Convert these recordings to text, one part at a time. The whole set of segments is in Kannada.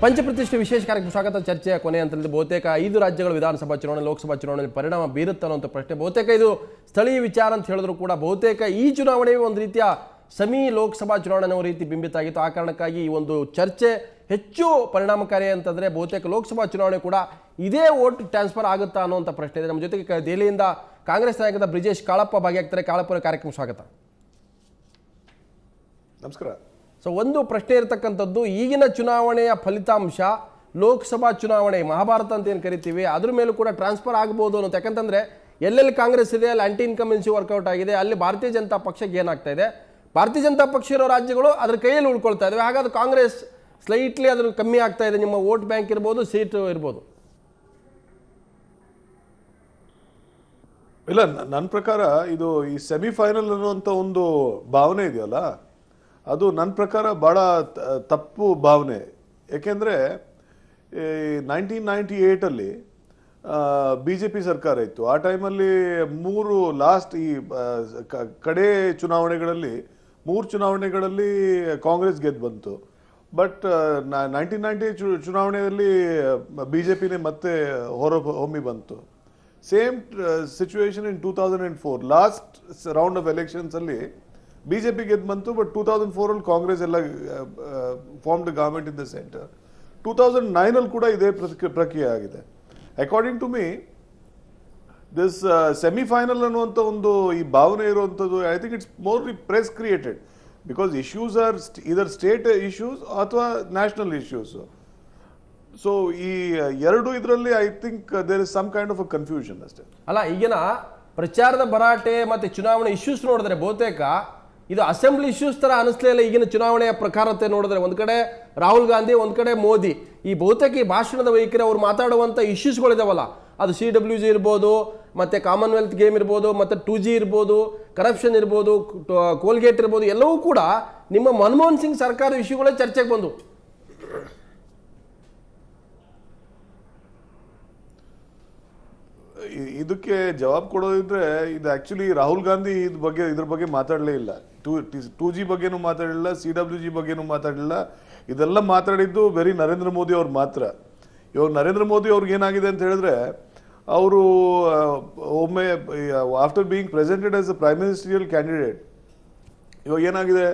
ಪಂಚಪ್ರತಿಷ್ಠೆ ವಿಶೇಷ ಕಾರ್ಯಕ್ರಮ ಸ್ವಾಗತ. ಚರ್ಚೆಯ ಕೊನೆ ಹಂತದಲ್ಲಿ ಬಹುತೇಕ 5 ರಾಜ್ಯಗಳ ವಿಧಾನಸಭಾ ಚುನಾವಣೆ, ಲೋಕಸಭಾ ಚುನಾವಣೆಯಲ್ಲಿ ಪರಿಣಾಮ ಬೀರುತ್ತೆ ಅನ್ನೋಂಥ ಪ್ರಶ್ನೆ. ಬಹುತೇಕ ಇದು ಸ್ಥಳೀಯ ವಿಚಾರ ಅಂತ ಹೇಳಿದ್ರು ಕೂಡ ಬಹುತೇಕ ಈ ಚುನಾವಣೆ ಒಂದು ರೀತಿಯ ಸಮೀ ಲೋಕಸಭಾ ಚುನಾವಣೆ ಅನ್ನೋ ರೀತಿ ಬಿಂಬಿತ ಆಗಿತ್ತು. ಆ ಕಾರಣಕ್ಕಾಗಿ ಈ ಒಂದು ಚರ್ಚೆ ಹೆಚ್ಚು ಪರಿಣಾಮಕಾರಿ ಅಂತಂದರೆ ಬಹುತೇಕ ಲೋಕಸಭಾ ಚುನಾವಣೆ ಕೂಡ ಇದೇ ವೋಟ್ ಟ್ರಾನ್ಸ್ಫರ್ ಆಗುತ್ತಾ ಅನ್ನೋಂಥ ಪ್ರಶ್ನೆ ಇದೆ. ನಮ್ಮ ಜೊತೆಗೆ ದೆಹಲಿಯಿಂದ ಕಾಂಗ್ರೆಸ್ ನಾಯಕದ ಬ್ರಿಜೇಶ್ ಕಾಳಪ್ಪ ಭಾಗಿಯಾಗ್ತಾರೆ. ಕಾಳಪ್ಪರ ಕಾರ್ಯಕ್ರಮ ಸ್ವಾಗತ. ನಮಸ್ಕಾರ. ಸೊ ಒಂದು ಪ್ರಶ್ನೆ ಇರತಕ್ಕಂಥದ್ದು, ಈಗಿನ ಚುನಾವಣೆಯ ಫಲಿತಾಂಶ ಲೋಕಸಭಾ ಚುನಾವಣೆ ಮಹಾಭಾರತ ಅಂತ ಏನು ಕರಿತೀವಿ ಅದ್ರ ಮೇಲೂ ಕೂಡ ಟ್ರಾನ್ಸ್ಫರ್ ಆಗ್ಬೋದು ಅನ್ನೋದು. ಯಾಕಂತಂದರೆ ಎಲ್ಲೆಲ್ಲಿ ಕಾಂಗ್ರೆಸ್ ಇದೆ ಅಲ್ಲಿ ಆಂಟಿ ಇನ್ಕಮೆನ್ಸಿ ವರ್ಕೌಟ್ ಆಗಿದೆ, ಅಲ್ಲಿ ಭಾರತೀಯ ಜನತಾ ಪಕ್ಷಕ್ಕೆ ಏನಾಗ್ತಾ ಇದೆ, ಭಾರತೀಯ ಜನತಾ ಪಕ್ಷ ಇರೋ ರಾಜ್ಯಗಳು ಅದ್ರ ಕೈಯಲ್ಲಿ ಉಳ್ಕೊಳ್ತಾ ಇದ್ದಾವೆ. ಹಾಗಾದ್ರೆ ಕಾಂಗ್ರೆಸ್ ಸ್ಲೈಟ್ಲಿ ಅದ್ರ ಕಮ್ಮಿ ಆಗ್ತಾ ಇದೆ, ನಿಮ್ಮ ವೋಟ್ ಬ್ಯಾಂಕ್ ಇರ್ಬೋದು, ಸೀಟ್ ಇರ್ಬೋದು. ಇಲ್ಲ, ನನ್ನ ಪ್ರಕಾರ ಇದು ಈ ಸೆಮಿಫೈನಲ್ ಅನ್ನುವಂಥ ಒಂದು ಭಾವನೆ ಇದೆಯಲ್ಲ, ಅದು ನನ್ನ ಪ್ರಕಾರ ಭಾಳ ತಪ್ಪು ಭಾವನೆ. ಏಕೆಂದರೆ 1998 BJP ಸರ್ಕಾರ ಇತ್ತು. ಆ ಟೈಮಲ್ಲಿ 3 ಲಾಸ್ಟ್ ಈ ಕಡೆ ಚುನಾವಣೆಗಳಲ್ಲಿ 3 ಚುನಾವಣೆಗಳಲ್ಲಿ ಕಾಂಗ್ರೆಸ್ ಗೆದ್ದು ಬಂತು. ಬಟ್ 1990 ಚುನಾವಣೆಯಲ್ಲಿ BJPನೇ ಮತ್ತೆ ಹೊಮ್ಮಿ ಬಂತು. Same situation in 2004 last round of elections ಅಲ್ಲಿ BJP ಗೆದ್ದು ಬಂತು. ಬಟ್ 2004 ಅಲ್ಲಿ ಕಾಂಗ್ರೆಸ್ ಎಲ್ಲ formed government in the centre. 2009 ಅಲ್ಲಿ ಕೂಡ ಇದೇ ಪ್ರಕ್ರಿಯೆ ಆಗಿದೆ. According to me this semifinal ಅನ್ನುವಂಥ ಒಂದು ಈ ಭಾವನೆ ಇರುವಂಥದ್ದು, I think it's more press created because issues are either state issues ಅಥವಾ ನ್ಯಾಷನಲ್ ಇಶ್ಯೂಸ್. ಸೊ ಈ ಎರಡು ಇದರಲ್ಲಿ I think there is some kind of a confusion ಅಷ್ಟೇ. ಅಲ್ಲ, ಈಗಿನ ಪ್ರಚಾರದ ಭರಾಟೆ ಮತ್ತು ಚುನಾವಣೆ ಇಶ್ಯೂಸ್ ನೋಡಿದ್ರೆ ಬಹುತೇಕ ಇದು ಅಸೆಂಬ್ಲಿ ಇಶ್ಯೂಸ್ ಥರ ಅನಿಸ್ಲೇ ಇಲ್ಲ. ಈಗಿನ ಚುನಾವಣೆಯ ಪ್ರಕಾರತೆ ನೋಡಿದ್ರೆ ಒಂದು ಕಡೆ ರಾಹುಲ್ ಗಾಂಧಿ, ಒಂದು ಕಡೆ ಮೋದಿ, ಈ ಬಹುತೇಕ ಈ ಭಾಷಣದ ವೈಖರಿ ಅವ್ರು ಮಾತಾಡುವಂಥ ಇಶ್ಯೂಸ್ಗಳಿದಾವಲ್ಲ, ಅದು CWG ಇರ್ಬೋದು, ಮತ್ತು ಕಾಮನ್ವೆಲ್ತ್ ಗೇಮ್ ಇರ್ಬೋದು, ಮತ್ತು 2G ಇರ್ಬೋದು, ಕರಪ್ಷನ್ ಇರ್ಬೋದು, ಕೋಲ್ಗೇಟ್ ಇರ್ಬೋದು, ಎಲ್ಲವೂ ಕೂಡ ನಿಮ್ಮ ಮನಮೋಹನ್ ಸಿಂಗ್ ಸರ್ಕಾರದ ಇಶ್ಯೂಗಳೇ ಚರ್ಚೆಗೆ ಬಂದು. ಇದಕ್ಕೆ ಜವಾಬ್ ಕೊಡೋದಿದ್ರೆ ಇದು ಆಕ್ಚುಲಿ ರಾಹುಲ್ ಗಾಂಧಿ ಇದ್ರ ಬಗ್ಗೆ ಮಾತಾಡಲೇ ಇಲ್ಲ. 2G ಬಗ್ಗೆನೂ ಮಾತಾಡಲಿಲ್ಲ, CWG ಬಗ್ಗೆನೂ ಮಾತಾಡಲಿಲ್ಲ. ಇದೆಲ್ಲ ಮಾತಾಡಿದ್ದು ಬರೀ ನರೇಂದ್ರ ಮೋದಿ ಅವ್ರು ಮಾತ್ರ. ಇವಾಗ ನರೇಂದ್ರ ಮೋದಿ ಅವ್ರಿಗೆ ಏನಾಗಿದೆ ಅಂತ ಹೇಳಿದ್ರೆ, ಅವರು ಒಮ್ಮೆ after being presented as a prime ministerial candidate, ಇವಾಗ ಏನಾಗಿದೆ,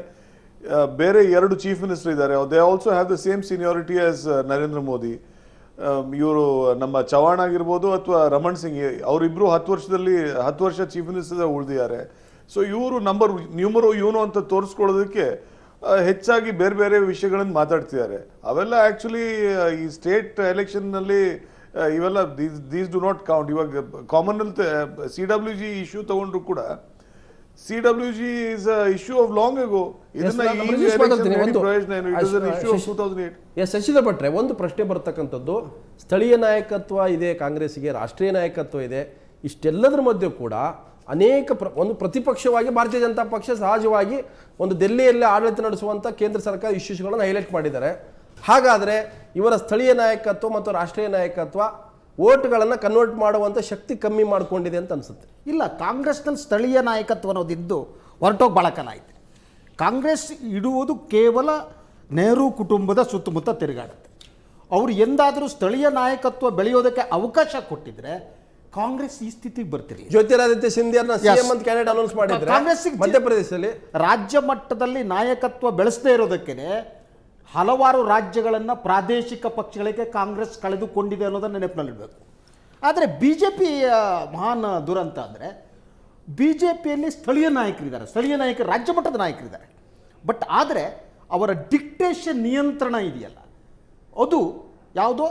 ಬೇರೆ 2 ಚೀಫ್ ಮಿನಿಸ್ಟರ್ ಇದ್ದಾರೆ, they also have the same seniority as Narendra Modi. ಇವರು ನಮ್ಮ ಚವಾಣ್ ಆಗಿರ್ಬೋದು ಅಥವಾ ರಮಣ್ ಸಿಂಗ್, ಅವರಿಬ್ರು 10 ವರ್ಷ ಚೀಫ್ ಮಿನಿಸ್ಟರ್ ಉಳಿದಿದ್ದಾರೆ. ಸೊ ಇವರು ನ್ಯೂಮರೋ ಯೂನೋ ಅಂತ ತೋರಿಸ್ಕೊಳ್ಳೋದಕ್ಕೆ ಹೆಚ್ಚಾಗಿ ಬೇರೆ ಬೇರೆ ವಿಷಯಗಳನ್ನು ಮಾತಾಡ್ತಿದ್ದಾರೆ. ಅವೆಲ್ಲ ಆಕ್ಚುಲಿ ಈ ಸ್ಟೇಟ್ ಎಲೆಕ್ಷನ್ ನಲ್ಲಿ ಇವೆಲ್ಲ ದೀಸ್ ಡು ನಾಟ್ ಕೌಂಟ್. ಇವಾಗ ಕಾಮನ್ವೆಲ್ತ್ CWG ಇಶ್ಯೂ ತಗೊಂಡ್ರು ಕೂಡ CWG is a issue of long ago. Shashidhar ಭಟ್ರೆ, ಒಂದು ಪ್ರಶ್ನೆ ಬರ್ತಕ್ಕಂಥದ್ದು, ಸ್ಥಳೀಯ ನಾಯಕತ್ವ ಇದೆ ಕಾಂಗ್ರೆಸ್ಗೆ, ರಾಷ್ಟ್ರೀಯ ನಾಯಕತ್ವ ಇದೆ, ಇಷ್ಟೆಲ್ಲದರ ಮಧ್ಯೆ ಕೂಡ ಅನೇಕ ಒಂದು ಪ್ರತಿಪಕ್ಷವಾಗಿ ಭಾರತೀಯ ಜನತಾ ಪಕ್ಷ ಸಹಜವಾಗಿ ಒಂದು ದೆಹಲಿಯಲ್ಲಿ ಆಡಳಿತ ನಡೆಸುವಂಥ ಕೇಂದ್ರ ಸರ್ಕಾರ ಇಶ್ಯೂಸ್ಗಳನ್ನು ಹೈಲೈಟ್ ಮಾಡಿದ್ದಾರೆ. ಹಾಗಾದರೆ ಇವರ ಸ್ಥಳೀಯ ನಾಯಕತ್ವ ಮತ್ತು ರಾಷ್ಟ್ರೀಯ ನಾಯಕತ್ವ ವೋಟ್ಗಳನ್ನು ಕನ್ವರ್ಟ್ ಮಾಡುವಂಥ ಶಕ್ತಿ ಕಮ್ಮಿ ಮಾಡಿಕೊಂಡಿದೆ ಅಂತ ಅನಿಸುತ್ತೆ. ಇಲ್ಲ, ಕಾಂಗ್ರೆಸ್ನಲ್ಲಿ ಸ್ಥಳೀಯ ನಾಯಕತ್ವ ಅನ್ನೋದಿದ್ದು ಹೊರಟೋಗಿ ಭಾಳ ಕಾಲ ಆಯಿತು. ಕಾಂಗ್ರೆಸ್ ಇಡುವುದು ಕೇವಲ ನೆಹರು ಕುಟುಂಬದ ಸುತ್ತಮುತ್ತ ತಿರುಗಾಡುತ್ತೆ. ಅವರು ಎಂದಾದರೂ ಸ್ಥಳೀಯ ನಾಯಕತ್ವ ಬೆಳೆಯೋದಕ್ಕೆ ಅವಕಾಶ ಕೊಟ್ಟಿದ್ರೆ ಕಾಂಗ್ರೆಸ್ ಈ ಸ್ಥಿತಿಗೆ ಬರ್ತಿರಲಿಲ್ಲ. ಜ್ಯೋತಿರಾದಿತ್ಯ ಸಿಂಧಿಯಾರ್ನ CM ಅಂತ ಕ್ಯಾಂಡಿಡೇಟ್ ಅನೌನ್ಸ್ ಮಾಡಿದ್ರೆ ಕಾಂಗ್ರೆಸ್ಸಿಗೆ ಮಧ್ಯಪ್ರದೇಶದಲ್ಲಿ ರಾಜ್ಯ ಮಟ್ಟದಲ್ಲಿ ನಾಯಕತ್ವ ಬೆಳೆಸದೇ ಇರೋದಕ್ಕೆ ಹಲವಾರು ರಾಜ್ಯಗಳನ್ನು ಪ್ರಾದೇಶಿಕ ಪಕ್ಷಗಳಿಗೆ ಕಾಂಗ್ರೆಸ್ ಕಳೆದುಕೊಂಡಿದೆ ಅನ್ನೋದನ್ನು ನೆನಪಿನಲ್ಲಿಡಬೇಕು. ಆದರೆ BJP ಮಹಾನ್ ದುರಂತ ಅಂದರೆ BJPಯಲ್ಲಿ ಸ್ಥಳೀಯ ನಾಯಕರಿದ್ದಾರೆ, ಸ್ಥಳೀಯ ನಾಯಕರು ರಾಜ್ಯ ಮಟ್ಟದ ನಾಯಕರಿದ್ದಾರೆ. ಬಟ್ ಆದರೆ ಅವರ ಡಿಕ್ಟೇಷನ್ ನಿಯಂತ್ರಣ ಇದೆಯಲ್ಲ, ಅದು ಯಾವುದೋ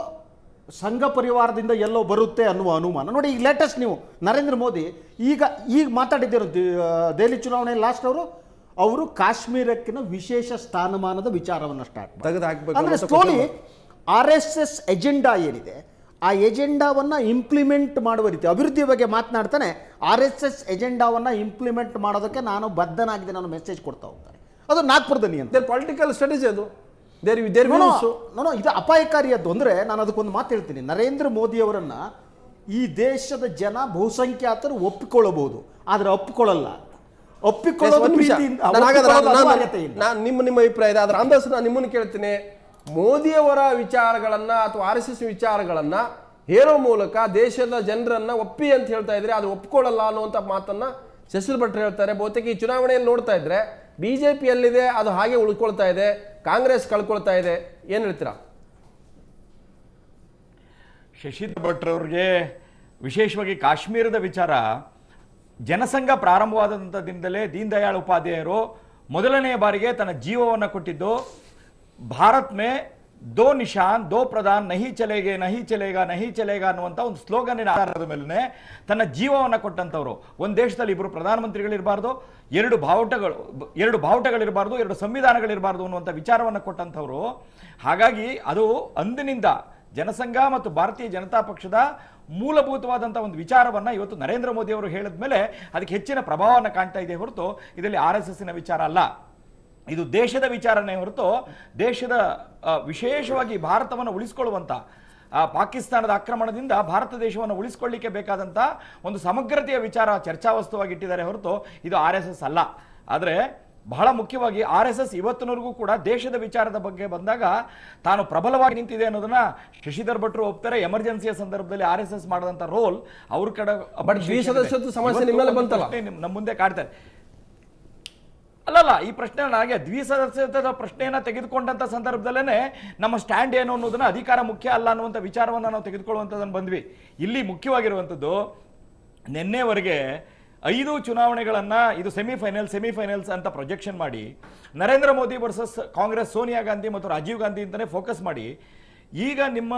ಸಂಘ ಪರಿವಾರದಿಂದ ಎಲ್ಲೋ ಬರುತ್ತೆ ಅನ್ನುವ ಅನುಮಾನ. ನೋಡಿ, ಈಗ ಲೇಟೆಸ್ಟ್ ನೀವು ನರೇಂದ್ರ ಮೋದಿ ಈಗ ಮಾತಾಡಿದ್ದರು ದೆಹಲಿ ಚುನಾವಣೆ ಲಾಸ್ಟ್ ಅವರು ಕಾಶ್ಮೀರಕ್ಕಿನ ವಿಶೇಷ ಸ್ಥಾನಮಾನದ ವಿಚಾರವನ್ನು ಸ್ಟಾರ್ಟ್ ತೆಗೆದುಹಾಕಬೇಕು. ಅಂದರೆ ಸ್ಲೋಲಿ RSS ಎಜೆಂಡಾ ಏನಿದೆ ಆ ಎಜೆಂಡಾವನ್ನು ಇಂಪ್ಲಿಮೆಂಟ್ ಮಾಡುವ ರೀತಿ ಅಭಿವೃದ್ಧಿ ಬಗ್ಗೆ ಮಾತನಾಡ್ತಾನೆ. RSS ಎಜೆಂಡಾವನ್ನು ಇಂಪ್ಲಿಮೆಂಟ್ ಮಾಡೋದಕ್ಕೆ ನಾನು ಬದ್ಧನಾಗಿದೆ, ನಾನು ಮೆಸೇಜ್ ಕೊಡ್ತಾ ಹೋಗ್ತಾರೆ. ಅದು ನಾಗ್ಪುರದ ನಿಯಂತ್ರಣ ಪೊಲಿಟಿಕಲ್ ಸ್ಟ್ರಾಟಜಿ. ಅದು ಇದು ಅಪಾಯಕಾರಿಯದ್ದು. ಅಂದರೆ ನಾನು ಅದಕ್ಕೊಂದು ಮಾತು ಹೇಳ್ತೀನಿ, ನರೇಂದ್ರ ಮೋದಿ ಅವರನ್ನು ಈ ದೇಶದ ಜನ ಬಹುಸಂಖ್ಯಾತರು ಒಪ್ಪಿಕೊಳ್ಳಬಹುದು, ಆದರೆ ಒಪ್ಪಿಕೊಳ್ಳಲ್ಲ. ಒಪ್ಪಿಕೊಳ್ಳೋದು ನಿಮ್ಮ ಅಭಿಪ್ರಾಯ ಇದೆ. ಆದ್ರೆ ಅಂದಾಜು ನಾನು ನಿಮ್ಮನ್ನು ಕೇಳ್ತೀನಿ, ಮೋದಿಯವರ ವಿಚಾರಗಳನ್ನ ಅಥವಾ RSS ವಿಚಾರಗಳನ್ನ ಹೇರೋ ಮೂಲಕ ದೇಶದ ಜನರನ್ನ ಒಪ್ಪಿ ಅಂತ ಹೇಳ್ತಾ ಇದ್ರೆ ಅದು ಒಪ್ಕೊಳ್ಳಲ್ಲ ಅನ್ನುವಂಥ ಮಾತನ್ನ ಶಶಿಲ್ ಭಟ್ರು ಹೇಳ್ತಾರೆ. ಬಹುತೇಕ ಈ ಚುನಾವಣೆಯಲ್ಲಿ ನೋಡ್ತಾ ಇದ್ರೆ ಬಿಜೆಪಿಯಲ್ಲಿದೆ ಅದು ಹಾಗೆ ಉಳ್ಕೊಳ್ತಾ ಇದೆ, ಕಾಂಗ್ರೆಸ್ ಕಳ್ಕೊಳ್ತಾ ಇದೆ. ಏನ್ ಹೇಳ್ತೀರಾ? ಶಶಿಧರ್ ಭಟ್ರವ್ರಿಗೆ ವಿಶೇಷವಾಗಿ ಕಾಶ್ಮೀರದ ವಿಚಾರ ಜನಸಂಘ ಪ್ರಾರಂಭವಾದಂಥ ದಿನದಲ್ಲೇ ದೀನ್ ದಯಾಳ್ ಉಪಾಧ್ಯಾಯರು ಮೊದಲನೆಯ ಬಾರಿಗೆ ತನ್ನ ಜೀವವನ್ನು ಕೊಟ್ಟಿದ್ದು ಭಾರತ್ ಮೇ ದೋ ನಿಶಾನ್ ದೋ ಪ್ರಧಾನ್ ನಹಿ ಚಲೇಗೆ ನಹಿ ಚಲೇಗ ನಹಿ ಚಲೇಗ ಅನ್ನುವಂಥ ಒಂದು ಸ್ಲೋಗನ್ನಿನ ಆಧಾರದ ಮೇಲೆ ತನ್ನ ಜೀವವನ್ನು ಕೊಟ್ಟಂಥವ್ರು. ಒಂದು ದೇಶದಲ್ಲಿ ಇಬ್ಬರು ಪ್ರಧಾನಮಂತ್ರಿಗಳಿರಬಾರ್ದು, ಎರಡು ಬಾವುಟಗಳಿರಬಾರ್ದು, ಎರಡು ಸಂವಿಧಾನಗಳಿರಬಾರ್ದು ಅನ್ನುವಂಥ ವಿಚಾರವನ್ನು ಕೊಟ್ಟಂಥವ್ರು. ಹಾಗಾಗಿ ಅದು ಅಂದಿನಿಂದ ಜನಸಂಘ ಮತ್ತು ಭಾರತೀಯ ಜನತಾ ಪಕ್ಷದ ಮೂಲಭೂತವಾದಂಥ ಒಂದು ವಿಚಾರವನ್ನ ಇವತ್ತು ನರೇಂದ್ರ ಮೋದಿ ಅವರು ಹೇಳಿದ ಮೇಲೆ ಅದಕ್ಕೆ ಹೆಚ್ಚಿನ ಪ್ರಭಾವವನ್ನು ಕಾಣ್ತಾ ಇದೆ ಹೊರತು ಇದರಲ್ಲಿ RSSನ ವಿಚಾರ ಅಲ್ಲ. ಇದು ದೇಶದ ವಿಚಾರನೇ ಹೊರತು ದೇಶದ ವಿಶೇಷವಾಗಿ ಭಾರತವನ್ನು ಉಳಿಸಿಕೊಳ್ಳುವಂಥ ಪಾಕಿಸ್ತಾನದ ಆಕ್ರಮಣದಿಂದ ಭಾರತ ದೇಶವನ್ನು ಉಳಿಸಿಕೊಳ್ಳಿಕ್ಕೆ ಬೇಕಾದಂಥ ಒಂದು ಸಮಗ್ರತೆಯ ವಿಚಾರ ಚರ್ಚಾವಸ್ತುವಾಗಿಟ್ಟಿದ್ದಾರೆ ಹೊರತು ಇದು RSS ಅಲ್ಲ. ಆದರೆ ಬಹಳ ಮುಖ್ಯವಾಗಿ RSS ಇವತ್ತಿನವರೆಗೂ ಕೂಡ ದೇಶದ ವಿಚಾರದ ಬಗ್ಗೆ ಬಂದಾಗ ತಾನು ಪ್ರಬಲವಾಗಿ ನಿಂತಿದೆ ಅನ್ನೋದನ್ನ ಶಶಿಧರ್ ಭಟ್ರು ಒಪ್ತಾರೆ. ಎಮರ್ಜೆನ್ಸಿಯ ಸಂದರ್ಭದಲ್ಲಿ RSS ಮಾಡಿದಂಥ ರೋಲ್ ಅವ್ರ ಕಡೆ ದ್ವಿಸದಸ್ಯತ್ವ ಸಮಸ್ಯೆ ನಿಮ್ಮಲ್ಲಿ ಬಂತಲ್ಲ, ನಮ್ಮ ಮುಂದೆ ಕಾಡ್ತಾರೆ. ಅಲ್ಲಲ್ಲ, ಈ ಪ್ರಶ್ನೆ ಹಾಗೆ ದ್ವಿಸದಸ್ಯತ್ವದ ಪ್ರಶ್ನೆಯನ್ನ ತೆಗೆದುಕೊಂಡಂತ ಸಂದರ್ಭದಲ್ಲೇ ನಮ್ಮ ಸ್ಟ್ಯಾಂಡ್ ಏನು ಅನ್ನೋದನ್ನ ಅಧಿಕಾರ ಮುಖ್ಯ ಅಲ್ಲ ಅನ್ನುವಂಥ ವಿಚಾರವನ್ನ ನಾವು ತೆಗೆದುಕೊಳ್ಳುವಂಥದ್ದನ್ನು ಬಂದ್ವಿ. ಇಲ್ಲಿ ಮುಖ್ಯವಾಗಿರುವಂಥದ್ದು ನಿನ್ನೆವರೆಗೆ 5 ಚುನಾವಣೆಗಳನ್ನ ಇದು ಸೆಮಿಫೈನಲ್ಸ್ ಅಂತ ಪ್ರೊಜೆಕ್ಷನ್ ಮಾಡಿ ನರೇಂದ್ರ ಮೋದಿ ವರ್ಸಸ್ ಕಾಂಗ್ರೆಸ್ ಸೋನಿಯಾ ಗಾಂಧಿ ಮತ್ತು ರಾಜೀವ್ ಗಾಂಧಿ ಅಂತಾನೆ ಫೋಕಸ್ ಮಾಡಿ ಈಗ ನಿಮ್ಮ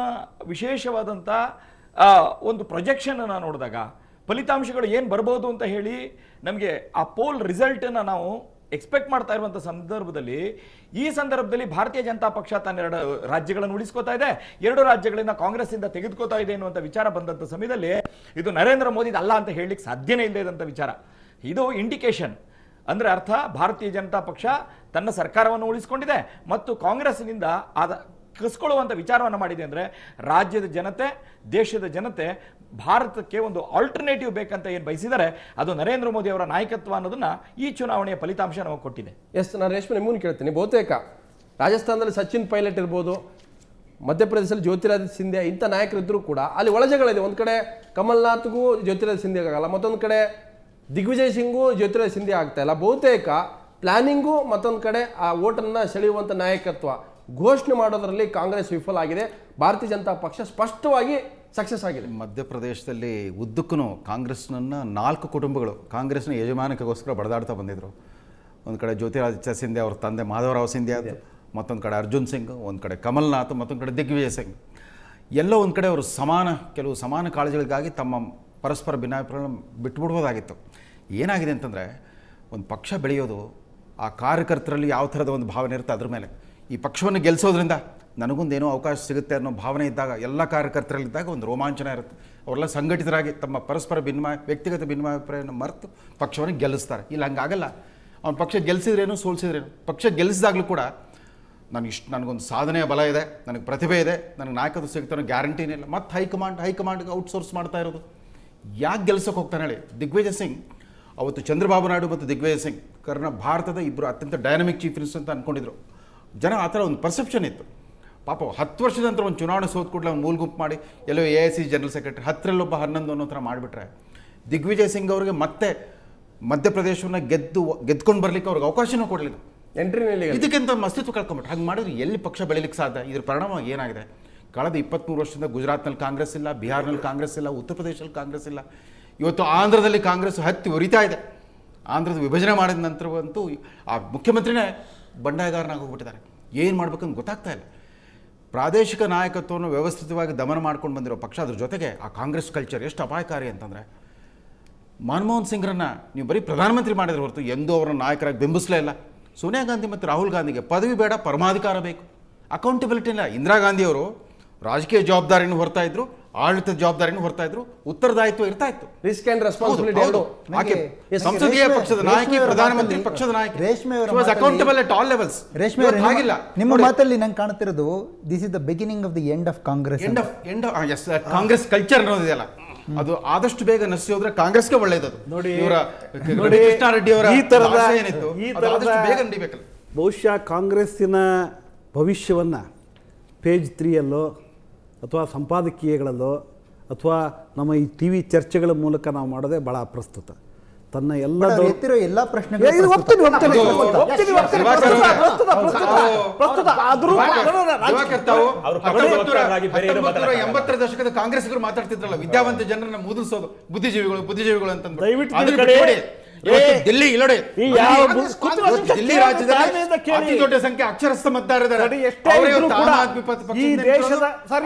ವಿಶೇಷವಾದಂಥ ಒಂದು ಪ್ರೊಜೆಕ್ಷನ್ ಅನ್ನ ನೋಡಿದಾಗ ಫಲಿತಾಂಶಗಳು ಏನು ಬರ್ಬೋದು ಅಂತ ಹೇಳಿ ನಮಗೆ ಆ ಪೋಲ್ ರಿಸಲ್ಟನ್ನು ನಾವು ಎಕ್ಸ್ಪೆಕ್ಟ್ ಮಾಡ್ತಾ ಇರುವಂಥ ಸಂದರ್ಭದಲ್ಲಿ ಈ ಸಂದರ್ಭದಲ್ಲಿ ಭಾರತೀಯ ಜನತಾ ಪಕ್ಷ ತನ್ನ 2 ರಾಜ್ಯಗಳನ್ನು ಉಳಿಸ್ಕೋತಾ ಇದೆ, 2 ರಾಜ್ಯಗಳಿಂದ ಕಾಂಗ್ರೆಸ್ ಇಂದ ತೆಗೆದುಕೋತಾ ಇದೆ ಎನ್ನುವಂಥ ವಿಚಾರ ಬಂದಂಥ ಸಮಯದಲ್ಲಿ ಇದು ನರೇಂದ್ರ ಮೋದಿ ಅಲ್ಲ ಅಂತ ಹೇಳಲಿಕ್ಕೆ ಸಾಧ್ಯನೇ ಇಲ್ಲದೆ ಇದ್ದಂಥ ವಿಚಾರ. ಇದು ಇಂಡಿಕೇಶನ್ ಅಂದ್ರೆ ಅರ್ಥ ಭಾರತೀಯ ಜನತಾ ಪಕ್ಷ ತನ್ನ ಸರ್ಕಾರವನ್ನು ಉಳಿಸಿಕೊಂಡಿದೆ ಮತ್ತು ಕಾಂಗ್ರೆಸ್ನಿಂದ ಕಸ್ಕೊಳ್ಳುವಂಥ ವಿಚಾರವನ್ನು ಮಾಡಿದೆ ಅಂದರೆ ರಾಜ್ಯದ ಜನತೆ, ದೇಶದ ಜನತೆ ಭಾರತಕ್ಕೆ ಒಂದು ಆಲ್ಟರ್ನೇಟಿವ್ ಬೇಕಂತ ಏನು ಬಯಸಿದರೆ ಅದು ನರೇಂದ್ರ ಮೋದಿ ಅವರ ನಾಯಕತ್ವ ಅನ್ನೋದನ್ನ ಈ ಚುನಾವಣೆಯ ಫಲಿತಾಂಶ ನಮಗೆ ಕೊಟ್ಟಿದೆ. ನಾನು ರೇಷ್ಮೆ ನಿಮ್ಮನ್ನು ಕೇಳ್ತೀನಿ. ಬಹುತೇಕ ರಾಜಸ್ಥಾನದಲ್ಲಿ ಸಚಿನ್ ಪೈಲಟ್ ಇರ್ಬೋದು, ಮಧ್ಯಪ್ರದೇಶದಲ್ಲಿ ಜ್ಯೋತಿರಾದಿತ್ಯ ಸಿಂಧ್ಯಾ ಇಂಥ ನಾಯಕರಿದ್ದರೂ ಕೂಡ ಅಲ್ಲಿ ಒಳಜಗಳಿದೆ. ಒಂದು ಕಡೆ ಕಮಲ್ನಾಥ್ಗೂ ಜ್ಯೋತಿರಾದಿತ್ಯ ಸಿಂಧ್ಯಾ ಆಗಲ್ಲ, ಮತ್ತೊಂದು ಕಡೆ ದಿಗ್ವಿಜಯ್ ಸಿಂಗೂ ಜ್ಯೋತಿರಾದಿತ್ಯ ಸಿಂಧ್ಯಾ ಆಗ್ತಾ ಇಲ್ಲ. ಬಹುತೇಕ ಪ್ಲಾನಿಂಗು ಮತ್ತೊಂದು ಕಡೆ ಆ ಓಟನ್ನು ಸೆಳೆಯುವಂಥ ನಾಯಕತ್ವ ಘೋಷಣೆ ಮಾಡೋದರಲ್ಲಿ ಕಾಂಗ್ರೆಸ್ ವಿಫಲ ಆಗಿದೆ, ಭಾರತೀಯ ಜನತಾ ಪಕ್ಷ ಸ್ಪಷ್ಟವಾಗಿ ಸಕ್ಸಸ್ ಆಗಿದೆ. ಮಧ್ಯಪ್ರದೇಶದಲ್ಲಿ ಉದ್ದಕ್ಕೂ ಕಾಂಗ್ರೆಸ್ನನ್ನು 4 ಕುಟುಂಬಗಳು ಕಾಂಗ್ರೆಸ್ನ ಯಜಮಾನಕ್ಕೋಸ್ಕರ ಬಡದಾಡ್ತಾ ಬಂದಿದ್ರು. ಒಂದು ಕಡೆ ಜ್ಯೋತಿರಾದಿತ್ಯ ಸಿಂಧ್ಯಾ ಅವ್ರ ತಂದೆ ಮಾಧವರಾವ್ ಸಿಂಧ್ಯಾ, ಮತ್ತೊಂದು ಕಡೆ ಅರ್ಜುನ್ ಸಿಂಗ್, ಒಂದು ಕಡೆ ಕಮಲ್ನಾಥ್, ಮತ್ತೊಂದು ಕಡೆ ದಿಗ್ವಿಜಯ್ ಸಿಂಗ್. ಎಲ್ಲೋ ಒಂದು ಕಡೆ ಅವರು ಕೆಲವು ಸಮಾನ ಕಾಳಜಿಗಳಿಗಾಗಿ ತಮ್ಮ ಪರಸ್ಪರ ಭಿನ್ನಾಭಿಪ್ರಾಯಗಳನ್ನು ಬಿಟ್ಬಿಡ್ಬೋದಾಗಿತ್ತು. ಏನಾಗಿದೆ ಅಂತಂದರೆ ಒಂದು ಪಕ್ಷ ಬೆಳೆಯೋದು ಆ ಕಾರ್ಯಕರ್ತರಲ್ಲಿ ಯಾವ ಥರದ ಒಂದು ಭಾವನೆ ಇರುತ್ತೆ ಅದ್ರ ಮೇಲೆ. ಈ ಪಕ್ಷವನ್ನು ಗೆಲ್ಲಿಸೋದ್ರಿಂದ ನನಗೊಂದೇನೋ ಅವಕಾಶ ಸಿಗುತ್ತೆ ಅನ್ನೋ ಭಾವನೆ ಇದ್ದಾಗ ಎಲ್ಲ ಕಾರ್ಯಕರ್ತರಲ್ಲಿದ್ದಾಗ ಒಂದು ರೋಮಾಂಚನ ಇರುತ್ತೆ. ಅವರೆಲ್ಲ ಸಂಘಟಿತರಾಗಿ ತಮ್ಮ ಪರಸ್ಪರ ವ್ಯಕ್ತಿಗತ ಭಿನ್ನಾಭಿಪ್ರಾಯವನ್ನು ಮರೆತು ಪಕ್ಷವನ್ನು ಗೆಲ್ಲಿಸ್ತಾರೆ. ಇಲ್ಲ ಹಂಗಾಗಲ್ಲ. ಅವ್ನು ಪಕ್ಷ ಗೆಲ್ಲಿಸಿದ್ರೇನು ಸೋಲಿಸಿದ್ರೇನು, ಪಕ್ಷ ಗೆಲ್ಲಿಸಿದಾಗಲೂ ಕೂಡ ನನಗೊಂದು ಸಾಧನೆಯ ಬಲ ಇದೆ, ನನಗೆ ಪ್ರತಿಭೆ ಇದೆ, ನನಗೆ ನಾಯಕತ್ವ ಸಿಗ್ತಾನೋ ಗ್ಯಾರಂಟಿನೇ ಇಲ್ಲ. ಮತ್ತು ಹೈಕಮಾಂಡ್ಗೆ ಔಟ್ಸೋರ್ಸ್ ಮಾಡ್ತಾ ಇರೋದು. ಯಾಕೆ ಗೆಲ್ಸೋಕೆ ಹೋಗ್ತಾನೆ ಹೇಳಿ? ದಿಗ್ವಿಜಯ್ ಸಿಂಗ್ ಅವತ್ತು ಚಂದ್ರಬಾಬು ನಾಯ್ಡು ಮತ್ತು ದಿಗ್ವಿಜಯ್ ಸಿಂಗ್ ಭಾರತದ ಇಬ್ಬರು ಅತ್ಯಂತ ಡೈನಮಿಕ್ ಚೀಫ್ ಮಿನಿಸ್ಟರ್ ಅಂತ ಅಂದ್ಕೊಂಡಿದ್ರು ಜನ. ಆ ಥರ ಒಂದು ಪರ್ಸೆಪ್ಷನ್ ಇತ್ತು. ಪಾಪ 10 ವರ್ಷದ ನಂತರ ಒಂದು ಚುನಾವಣೆ ಸೋತ್ ಕೂಡಲೇ ಒಂದು ಮೂಲ ಗುಂಪು ಮಾಡಿ ಎಲ್ಲೋ AIC ಜನರಲ್ ಸೆಕ್ರೆಟರಿ 10ರಲ್ಲೊಬ್ಬ 11 ಅನ್ನೋ ಥರ ಮಾಡಿಬಿಟ್ರೆ ದಿಗ್ವಿಜಯ್ ಸಿಂಗ್ ಅವರಿಗೆ ಮತ್ತೆ ಮಧ್ಯಪ್ರದೇಶವನ್ನು ಗೆದ್ಕೊಂಡು ಬರಲಿಕ್ಕೆ ಅವ್ರಿಗೆ ಅವಕಾಶನೂ ಕೊಡಲಿಲ್ಲ. ಎಂಟ್ರಿನಲ್ಲಿ ಇದಕ್ಕಿಂತ ಅಸ್ತಿತ್ವ ಕಳ್ಕೊಂಬಿಟ್ರೆ. ಹಾಗೆ ಮಾಡಿದ್ರೆ ಎಲ್ಲಿ ಪಕ್ಷ ಬೆಳೀಲಿಕ್ಕೆ ಸಾಧ್ಯ? ಇದ್ರ ಪರಿಣಾಮ ಏನಾಗಿದೆ? ಕಳೆದ 23 ವರ್ಷದಿಂದ ಗುಜರಾತ್ನಲ್ಲಿ ಕಾಂಗ್ರೆಸ್ ಇಲ್ಲ, ಬಿಹಾರ್ನಲ್ಲಿ ಕಾಂಗ್ರೆಸ್ ಇಲ್ಲ, ಉತ್ತರ ಪ್ರದೇಶದಲ್ಲಿ ಕಾಂಗ್ರೆಸ್ ಇಲ್ಲ. ಇವತ್ತು ಆಂಧ್ರದಲ್ಲಿ ಕಾಂಗ್ರೆಸ್ ಹತ್ತಿ ಉರಿತಾ ಇದೆ. ಆಂಧ್ರದ ವಿಭಜನೆ ಮಾಡಿದ ನಂತರವಂತೂ ಆ ಮುಖ್ಯಮಂತ್ರಿನೇ ಬಂಡಾಯಗಾರನಾಗಿ ಹೋಗ್ಬಿಟ್ಟಿದ್ದಾರೆ. ಏನು ಮಾಡ್ಬೇಕಂತ ಗೊತ್ತಾಗ್ತಾ ಇಲ್ಲ. ಪ್ರಾದೇಶಿಕ ನಾಯಕತ್ವವನ್ನು ವ್ಯವಸ್ಥಿತವಾಗಿ ದಮನ ಮಾಡ್ಕೊಂಡು ಬಂದಿರೋ ಪಕ್ಷ, ಅದ್ರ ಜೊತೆಗೆ ಆ ಕಾಂಗ್ರೆಸ್ ಕಲ್ಚರ್ ಎಷ್ಟು ಅಪಾಯಕಾರಿ ಅಂತಂದರೆ, ಮನಮೋಹನ್ ಸಿಂಗ್ರನ್ನ ನೀವು ಬರೀ ಪ್ರಧಾನಮಂತ್ರಿ ಮಾಡಿದ್ರೆ ಹೊರತು ಎಂದೂ ಅವರನ್ನ ನಾಯಕರಾಗಿ ಬಿಂಬಿಸಲೇ ಇಲ್ಲ. ಸೋನಿಯಾ ಗಾಂಧಿ ಮತ್ತು ರಾಹುಲ್ ಗಾಂಧಿಗೆ ಪದವಿ ಬೇಡ, ಪರಮಾಧಿಕಾರ ಬೇಕು, ಅಕೌಂಟಬಿಲಿಟಿ ಇಲ್ಲ. ಇಂದಿರಾ ಗಾಂಧಿಯವರು ರಾಜಕೀಯ ಜವಾಬ್ದಾರಿಯನ್ನು ಹೊರ್ತಾ ಇದ್ರು, ಆಡಳಿತದ ಜವಾಬ್ದಾರಿಯನ್ನು ಹೊರ್ತಾ ಇದ್ರು, ಉತ್ತರದಾಯಿತ್ವ ಇರ್ತಾ ಇತ್ತು. Risk and responsibility. ಸಂಸದೀಯ ಪಕ್ಷದ ನಾಯಕಿ, ಪ್ರಧಾನಮಂತ್ರಿ ಪಕ್ಷದ ನಾಯಕಿ, ಅಕೌಂಟಬಲ್ ಅಟ್ ಆಲ್ ಲೆವೆಲ್ಸ್. ಹಾಗಿಲ್ಲ. ನಿಮ್ಮ ಮಾತಲ್ಲಿ ನಂಗೆ ಕಾಣ್ತಿರೋದು this is the beginning of the end of Congress. Congress culture ಅನ್ನೋದಿದೆಯಲ್ಲ, ಅದು ಆದಷ್ಟು ಬೇಗ ನಶಿಸಿ ಹೋದ್ರೆ ಕಾಂಗ್ರೆಸ್ಗೆ ಒಳ್ಳೇದದು. ನೋಡಿ ಕೃಷ್ಣಾರೆಡ್ಡಿ ಅವರ ಈ ತರದ ಏನಿತ್ತು ಬೇಗ ನಡಿಬೇಕಲ್ಲ. ಬಹುಶಃ ಕಾಂಗ್ರೆಸ್ಸಿನ ಭವಿಷ್ಯವನ್ನ ಪೇಜ್ 3ಯಲ್ಲೋ ಅಥವಾ ಸಂಪಾದಕೀಯಗಳಲ್ಲೋ ಅಥವಾ ನಮ್ಮ ಈ ಟಿ ವಿ ಚರ್ಚೆಗಳ ಮೂಲಕ ನಾವು ಮಾಡೋದೇ ಭಾಳ ಅಪ್ರಸ್ತುತ. ತನ್ನ ಎಲ್ಲ ಎತ್ತಿರೋ ಎಲ್ಲ ಪ್ರಶ್ನೆಗಳು ಎಂಬತ್ತರ ದಶಕದ ಕಾಂಗ್ರೆಸ್ಗಳು ಮಾತಾಡ್ತಿದ್ರಲ್ಲ, ವಿದ್ಯಾವಂತ ಜನರನ್ನ ಮುದುರಿಸೋದು ಬುದ್ಧಿಜೀವಿಗಳು ಅಂತ ದಿಲ್ಲಿ ಇಲ್ಲೋಡೆ ದಿಲ್ಲಿ ರಾಜ್ಯದಲ್ಲಿ ಅತಿ ದೊಡ್ಡ ಸಂಖ್ಯೆ ಅಕ್ಷರಸ್ಥ ಮತದಾರರಿದ್ದಾರೆ.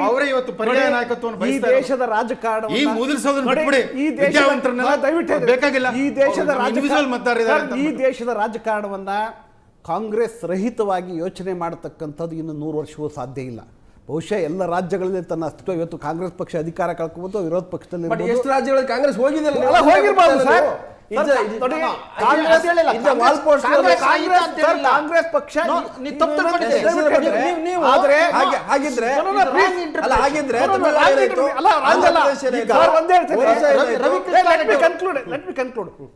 ಅವರೇ ಇವತ್ತು ಪರ್ಯಾಯ ನಾಯಕತ್ವವನ್ನು ಬಯಸ್ತಾರೆ. ದೇಶದ ರಾಜಕಾರಣ ಈ ಮುದುರಿಸೋದನ್ನ ಬಿಟ್ಬಿಡಿ, ವಿದ್ಯಾವಂತರನ್ನೆಲ್ಲ ಬೇಕಾಗಿಲ್ಲ. ಈ ದೇಶದ ಮತದಾರರಿದ್ದಾರೆ. ಈ ದೇಶದ ರಾಜಕಾರಣವನ್ನ ಕಾಂಗ್ರೆಸ್ ರಹಿತವಾಗಿ ಯೋಚನೆ ಮಾಡತಕ್ಕಂಥದ್ದು ಇನ್ನು 100 ವರ್ಷವೂ ಸಾಧ್ಯ ಇಲ್ಲ. ಬಹುಶಃ ಎಲ್ಲ ರಾಜ್ಯಗಳಲ್ಲಿ ತನ್ನ ಅಸ್ತಿತ್ವ ಇವತ್ತು ಕಾಂಗ್ರೆಸ್ ಪಕ್ಷ ಅಧಿಕಾರ ಕಳ್ಕೊಬೋದು, ವಿರೋಧ ಪಕ್ಷದಲ್ಲಿ ಎಷ್ಟು ರಾಜ್ಯಗಳಲ್ಲಿ ಕಾಂಗ್ರೆಸ್ ಹೋಗಿದೆಯಲ್ಲ, ಹೋಗಿರ್ಬೋದು ಸರ್. ಕಾಂಗ್ರೆಸ್ ಪಕ್ಷ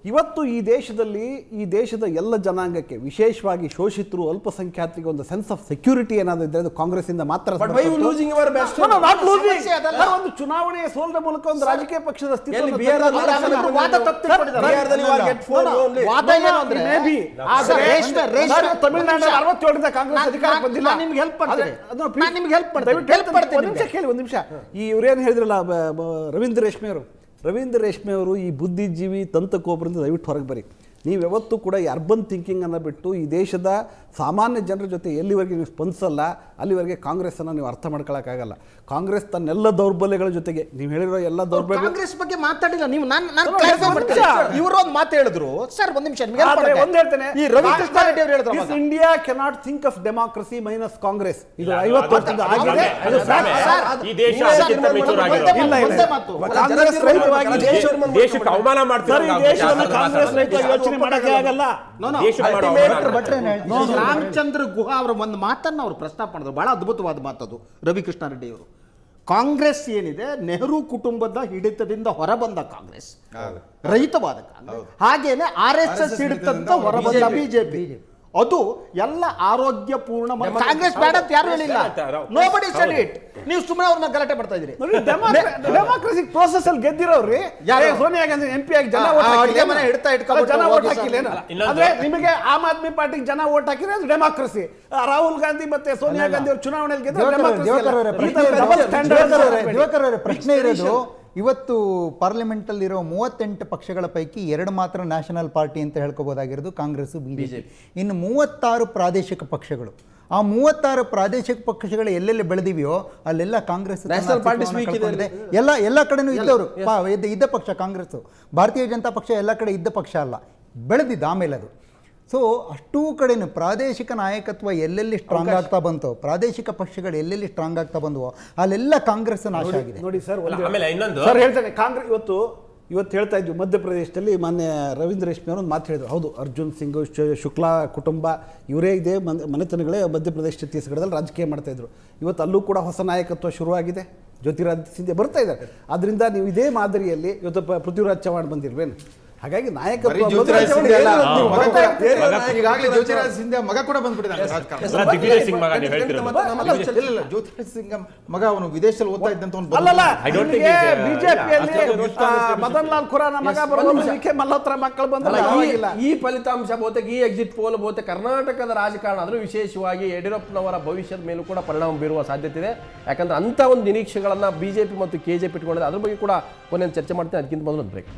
ಇವತ್ತು ಈ ದೇಶದ ಎಲ್ಲ ಜನಾಂಗಕ್ಕೆ, ವಿಶೇಷವಾಗಿ ಶೋಷಿತರು, ಅಲ್ಪಸಂಖ್ಯಾತರಿಗೆ ಒಂದು ಸೆನ್ಸ್ ಆಫ್ ಸೆಕ್ಯೂರಿಟಿ ಏನಾದ್ರು ಇದ್ರೆ ಅದು ಕಾಂಗ್ರೆಸ್ ಇಂದ ಮಾತ್ರ. ಒಂದು ಚುನಾವಣೆಯ ಸೋಲಿನ ಮೂಲಕ ಒಂದು ರಾಜಕೀಯ ಪಕ್ಷದ ತಮಿಳುನಾಡು 67ರಿಂದ ಕಾಂಗ್ರೆಸ್ ಅಧಿಕಾರಕ್ಕೆ ಬಂದಿಲ್ಲ. ಒಂದು ನಿಮಿಷ, ಈ ಇವ್ರೇನು ಹೇಳಿದ್ರಲ್ಲ ರವೀಂದ್ರ ರೇಷ್ಮೆ ಅವರು ಈ ಬುದ್ಧಿಜೀವಿ ತಂತ್ರಕೋಪರಿಂದ ದಯವಿಟ್ಟು ಹೊರಗೆ ಬರಿ. ನೀವು ಯಾವತ್ತೂ ಕೂಡ ಈ ಅರ್ಬನ್ ಥಿಂಕಿಂಗನ್ನು ಬಿಟ್ಟು ಈ ದೇಶದ ಸಾಮಾನ್ಯ ಜನರ ಜೊತೆ ಎಲ್ಲಿವರೆಗೆ ನೀವು ಸ್ಪಂದಿಸಲ್ಲ ಅಲ್ಲಿವರೆಗೆ ಕಾಂಗ್ರೆಸ್ಸನ್ನು ನೀವು ಅರ್ಥ ಮಾಡ್ಕೊಳ್ಳೋಕ್ಕಾಗಲ್ಲ. ಕಾಂಗ್ರೆಸ್ ತನ್ನೆಲ್ಲ ದೌರ್ಬಲ್ಯಗಳ ಜೊತೆಗೆ ನೀವು ಹೇಳಿರೋ ಎಲ್ಲ ದೌರ್ಬಲ್ಯ ಕಾಂಗ್ರೆಸ್ ಬಗ್ಗೆ ಮಾತಾಡಿಲ್ಲ ನೀವು. ಇವರು ಒಂದು ಮಾತು ಹೇಳಿದ್ರು ಸರ್, ಒಂದು ನಿಮಿಷ ಒಂದು ಹೇಳ್ತೇನೆ. ಈ ರವಿಕೃಷ್ಣ ರೆಡ್ಡಿ ಅವರು ಹೇಳಿದ್ರು India cannot think of democracy minus Congress. ಇದು 50 ವರ್ಷದಿಂದ ಆಗಿದೆ. ಕಾಂಗ್ರೆಸ್ ರಹಿತವಾಗಿ ದೇಶಕ್ಕೆ ಅವಮಾನ ಮಾಡ್ತಾರೆ. ಕಾಂಗ್ರೆಸ್ ರಹಿತ ಯೋಚನೆ ಮಾಡಕ್ಕೆ ಆಗಲ್ಲ. ರಾಮಚಂದ್ರ ಗುಹಾ ಅವರ ಒಂದು ಮಾತನ್ನ ಅವರು ಪ್ರಸ್ತಾಪ ಮಾಡಿದ್ರು, ಬಹಳ ಅದ್ಭುತವಾದ ಮಾತದು ರವಿಕೃಷ್ಣ ರೆಡ್ಡಿ ಅವರು. ಕಾಂಗ್ರೆಸ್ ಏನಿದೆ ನೆಹರು ಕುಟುಂಬದ ಹಿಡಿತದಿಂದ ಹೊರಬಂದ ಕಾಂಗ್ರೆಸ್, ರಹಿತವಾದ ಕಾಂಗ್ರೆಸ್. ಹಾಗೇನೆ RSS ಹಿಡಿತದಿಂದ ಹೊರಬಂದ ಬಿಜೆಪಿ. ಅದು ಎಲ್ಲ ಆರೋಗ್ಯಪೂರ್ಣ. ಕಾಂಗ್ರೆಸ್ ಬೇಡ ಅಂತ ಯಾರು ಹೇಳಿಲ್ಲ. Nobody said it. ನೀವು ಸುಮ್ಮನೆ ಅವ್ರನ್ನ ಗಲಾಟೆ ಮಾಡ್ತಾ ಇದ್ದೀರಿ. ಡೆಮಾಕ್ರಸಿಕ್ ಪ್ರೋಸೆಸ್ ಅಲ್ಲಿ ಗೆದ್ದಿರೋರಿ ಸೋನಿಯಾ ಗಾಂಧಿ MP ಆಗಿ ಜನ ವೋಟ್ ಹಾಕಿಲ್ಲ. ಅಂದ್ರೆ ನಿಮಗೆ ಆಮ್ ಆದ್ಮಿ ಪಾರ್ಟಿಗೆ ಜನ ವೋಟ್ ಹಾಕಿದ್ರೆ ಅದು ಡೆಮಾಕ್ರಸಿ. ರಾಹುಲ್ ಗಾಂಧಿ ಮತ್ತೆ ಸೋನಿಯಾ ಗಾಂಧಿ ಅವರು ಚುನಾವಣೆಯಲ್ಲಿ ಗೆದ್ದರೆ ಪ್ರಶ್ನೆ ಇರೋದು, ಇವತ್ತು ಪಾರ್ಲಿಮೆಂಟಲ್ಲಿರೋ 38 ಪಕ್ಷಗಳ ಪೈಕಿ 2 ಮಾತ್ರ ನ್ಯಾಷನಲ್ ಪಾರ್ಟಿ ಅಂತ ಹೇಳ್ಕೋಬೋದಾಗಿರೋದು ಕಾಂಗ್ರೆಸ್, ಬಿಜೆಪಿ. ಇನ್ನು 36 ಪ್ರಾದೇಶಿಕ ಪಕ್ಷಗಳು. ಆ 36 ಪ್ರಾದೇಶಿಕ ಪಕ್ಷಗಳು ಎಲ್ಲೆಲ್ಲಿ ಬೆಳೆದಿವೆಯೋ ಅಲ್ಲೆಲ್ಲ ಕಾಂಗ್ರೆಸ್ ಎಲ್ಲ ಕಡೆನೂ ಇದ್ದವರು ಇದ್ದ ಪಕ್ಷ ಕಾಂಗ್ರೆಸ್. ಭಾರತೀಯ ಜನತಾ ಪಕ್ಷ ಎಲ್ಲ ಕಡೆ ಇದ್ದ ಪಕ್ಷ ಅಲ್ಲ, ಬೆಳೆದಿದ್ದು ಆಮೇಲೆ ಅದು. ಸೊ ಅಷ್ಟೂ ಕಡೆನೂ ಪ್ರಾದೇಶಿಕ ನಾಯಕತ್ವ ಎಲ್ಲೆಲ್ಲಿ ಸ್ಟ್ರಾಂಗ್ ಆಗ್ತಾ ಬಂತು, ಪ್ರಾದೇಶಿಕ ಪಕ್ಷಗಳು ಎಲ್ಲೆಲ್ಲಿ ಸ್ಟ್ರಾಂಗ್ ಆಗ್ತಾ ಬಂದವೋ ಅಲ್ಲೆಲ್ಲ ಕಾಂಗ್ರೆಸ್ ನಾಶ ಆಗಿದೆ. ನೋಡಿ ಸರ್, ಇನ್ನೊಂದು ಸರ್ ಹೇಳ್ತೇನೆ. ಕಾಂಗ್ರೆಸ್ ಇವತ್ತು ಹೇಳ್ತಾ ಇದ್ವಿ, ಮಧ್ಯಪ್ರದೇಶದಲ್ಲಿ ಮಾನ್ಯ ರವೀಂದ್ರ ರೇಷ್ಮೆ ಅವರು ಒಂದು ಮಾತು ಹೇಳಿದ್ರು. ಹೌದು, ಅರ್ಜುನ್ ಸಿಂಗ್, ಶುಕ್ಲಾ ಕುಟುಂಬ ಇವರೇ ಇದೆ ಮನೆತನಗಳೇ ಮಧ್ಯಪ್ರದೇಶ ಛತ್ತೀಸ್ಗಢದಲ್ಲಿ ರಾಜಕೀಯ ಮಾಡ್ತಾ ಇದ್ರು. ಇವತ್ತು ಅಲ್ಲೂ ಕೂಡ ಹೊಸ ನಾಯಕತ್ವ ಶುರುವಾಗಿದೆ, ಜ್ಯೋತಿರಾದಿತ್ಯ ಸಿಂಧ್ಯಾ ಬರ್ತಾ ಇದ್ದಾರೆ. ಆದ್ರಿಂದ ನೀವು ಇದೇ ಮಾದರಿಯಲ್ಲಿ ಇವತ್ತು ಪೃಥ್ವಿರಾಜ್ ಚವ್ಹಾಣ್ ಬಂದಿಲ್ವೇನು? ಹಾಗಾಗಿ ನಾಯಕತ್ವ ಜ್ಯೋತಿರಾಜ್ ಸಿಂಧ್ಯಾ ಮಗ ಕೂಡ ಬಂದ್ಬಿಟ್ಟಿದ್ದಾನೆ ರಾಜಕಾರಣ. ಜ್ಯೋತಿರಾಜ್ ಸಿಂಗ್ ಮಗ ಅವನು ವಿದೇಶದಲ್ಲಿ ಓದ್ತಾ ಇದ್ದಂತ ಮದನ್ ಲಾಲ್ ಖುರಾನ ಮಗ ಬರೋದಕ್ಕೆ ಮಲ್ಲೋತ್ರ ಮಕ್ಕಳು ಬಂದಿಲ್ಲ. ಈ ಫಲಿತಾಂಶ ಬಹುತೇಕ ಈ ಎಕ್ಸಿಟ್ ಪೋಲ್ ಬಹುತೇಕ ಕರ್ನಾಟಕದ ರಾಜಕಾರಣ ಆದರೂ ವಿಶೇಷವಾಗಿ ಯಡಿಯೂರಪ್ಪನವರ ಭವಿಷ್ಯದ ಮೇಲೂ ಕೂಡ ಪರಿಣಾಮ ಬೀರುವ ಸಾಧ್ಯತೆ ಇದೆ. ಯಾಕಂದ್ರೆ ಅಂತ ಒಂದು ನಿರೀಕ್ಷೆಗಳನ್ನ ಬಿಜೆಪಿ ಮತ್ತು KJP ಇಟ್ಕೊಂಡಿದೆ. ಅದ್ರ ಬಗ್ಗೆ ಕೂಡ ಕೊನೆಯಲ್ಲಿ ಚರ್ಚೆ ಮಾಡ್ತೀನಿ. ಅದಕ್ಕಿಂತ ಮೊದಲು ಬ್ರೇಕ್.